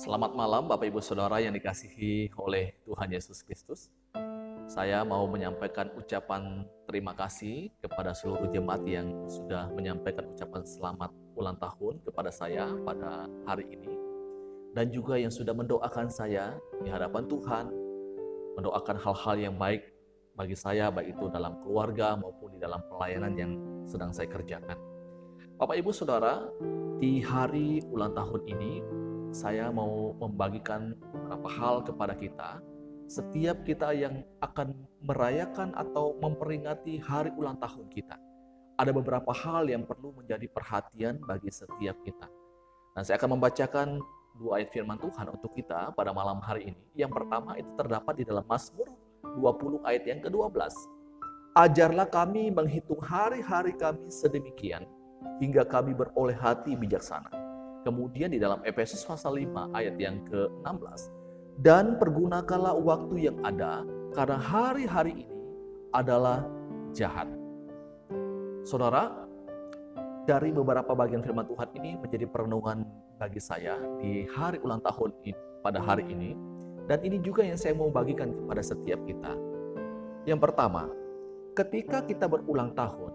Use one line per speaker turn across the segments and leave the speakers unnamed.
Selamat malam Bapak Ibu Saudara yang dikasihi oleh Tuhan Yesus Kristus. Saya mau menyampaikan ucapan terima kasih kepada seluruh jemaat yang sudah menyampaikan ucapan selamat ulang tahun kepada saya pada hari ini. Dan juga yang sudah mendoakan saya di hadapan Tuhan, mendoakan hal-hal yang baik bagi saya, baik itu dalam keluarga maupun di dalam pelayanan yang sedang saya kerjakan. Bapak Ibu Saudara, di hari ulang tahun ini, saya mau membagikan beberapa hal kepada kita. Setiap kita yang akan merayakan atau memperingati hari ulang tahun kita, ada beberapa hal yang perlu menjadi perhatian bagi setiap kita. Nah, saya akan membacakan dua ayat firman Tuhan untuk kita pada malam hari ini. Yang pertama itu terdapat di dalam Mazmur 20 ayat yang ke-12. Ajarlah kami menghitung hari-hari kami sedemikian, hingga kami beroleh hati bijaksana. Kemudian di dalam Efesus pasal 5 ayat yang ke-16. Dan pergunakanlah waktu yang ada, karena hari-hari ini adalah jahat. Saudara, dari beberapa bagian firman Tuhan ini menjadi perenungan bagi saya di hari ulang tahun ini, pada hari ini. Dan ini juga yang saya mau bagikan kepada setiap kita. Yang pertama, ketika kita berulang tahun,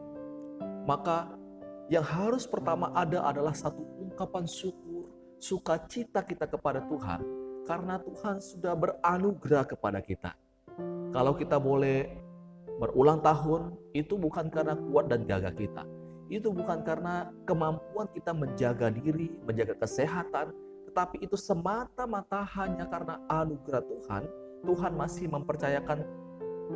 maka yang harus pertama ada adalah satu ungkapan syukur, sukacita kita kepada Tuhan, karena Tuhan sudah beranugerah kepada kita. Kalau kita boleh berulang tahun, itu bukan karena kuat dan gagah kita. Itu bukan karena kemampuan kita menjaga diri, menjaga kesehatan, tetapi itu semata-mata hanya karena anugerah Tuhan. Tuhan masih mempercayakan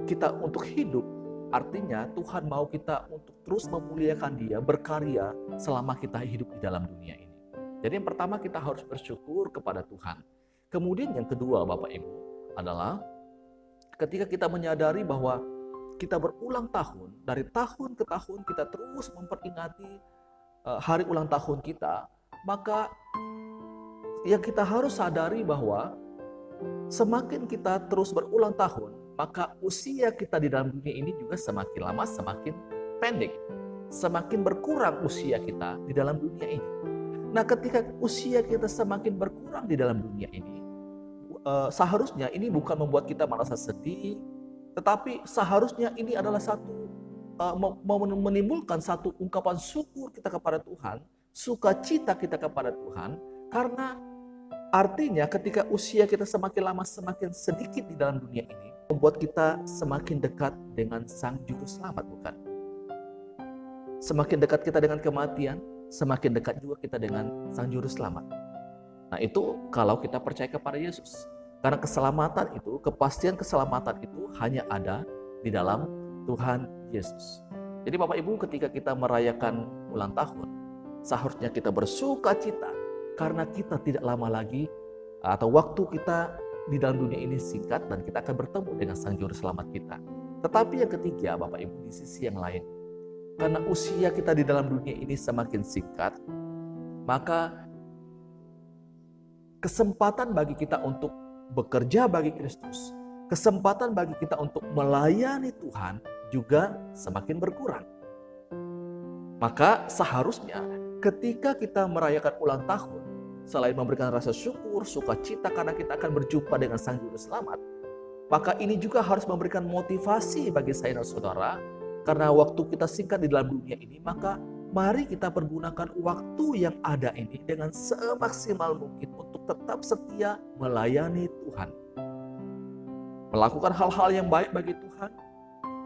kita untuk hidup. Artinya Tuhan mau kita untuk terus memuliakan Dia, berkarya selama kita hidup di dalam dunia ini. Jadi yang pertama kita harus bersyukur kepada Tuhan. Kemudian yang kedua Bapak Ibu adalah ketika kita menyadari bahwa kita berulang tahun, dari tahun ke tahun kita terus memperingati hari ulang tahun kita, maka yang kita harus sadari bahwa semakin kita terus berulang tahun, maka usia kita di dalam dunia ini juga semakin lama semakin pendek. Semakin berkurang usia kita di dalam dunia ini. Nah, ketika usia kita semakin berkurang di dalam dunia ini, seharusnya ini bukan membuat kita merasa sedih, tetapi seharusnya ini adalah menimbulkan satu ungkapan syukur kita kepada Tuhan, sukacita kita kepada Tuhan, karena artinya ketika usia kita semakin lama semakin sedikit di dalam dunia ini, membuat kita semakin dekat dengan Sang Juru Selamat, bukan? Semakin dekat kita dengan kematian, semakin dekat juga kita dengan Sang Juru Selamat. Nah, itu kalau kita percaya kepada Yesus. Karena keselamatan itu, kepastian keselamatan itu hanya ada di dalam Tuhan Yesus. Jadi Bapak Ibu, ketika kita merayakan ulang tahun, seharusnya kita bersukacita karena kita tidak lama lagi atau waktu kita di dalam dunia ini singkat dan kita akan bertemu dengan Sang Juru Selamat kita. Tetapi yang ketiga Bapak Ibu, di sisi yang lain, karena usia kita di dalam dunia ini semakin singkat, maka kesempatan bagi kita untuk bekerja bagi Kristus, kesempatan bagi kita untuk melayani Tuhan juga semakin berkurang. Maka seharusnya ketika kita merayakan ulang tahun, selain memberikan rasa syukur, sukacita karena kita akan berjumpa dengan Sang Juru Selamat, maka ini juga harus memberikan motivasi bagi saya dan saudara, karena waktu kita singkat di dalam dunia ini, maka mari kita pergunakan waktu yang ada ini dengan semaksimal mungkin untuk tetap setia melayani Tuhan. Melakukan hal-hal yang baik bagi Tuhan,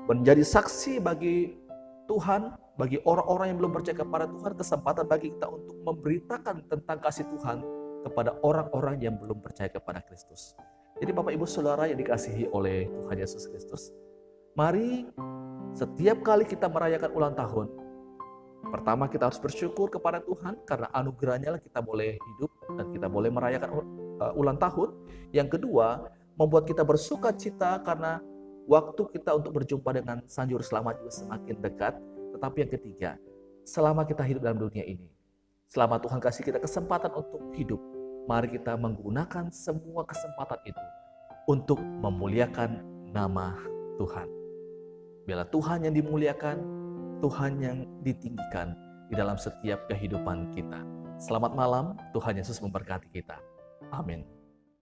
menjadi saksi bagi Tuhan, bagi orang-orang yang belum percaya kepada Tuhan, kesempatan bagi kita untuk memberitakan tentang kasih Tuhan kepada orang-orang yang belum percaya kepada Kristus. Jadi Bapak Ibu Saudara yang dikasihi oleh Tuhan Yesus Kristus, mari setiap kali kita merayakan ulang tahun, pertama kita harus bersyukur kepada Tuhan karena anugerahnya lah kita boleh hidup dan kita boleh merayakan ulang tahun. Yang kedua, membuat kita bersukacita karena waktu kita untuk berjumpa dengan Sang Juru Selamat juga semakin dekat. Tetapi yang ketiga, selama kita hidup dalam dunia ini, selama Tuhan kasih kita kesempatan untuk hidup, mari kita menggunakan semua kesempatan itu untuk memuliakan nama Tuhan. Biarlah Tuhan yang dimuliakan, Tuhan yang ditinggikan di dalam setiap kehidupan kita. Selamat malam, Tuhan Yesus memberkati kita. Amin.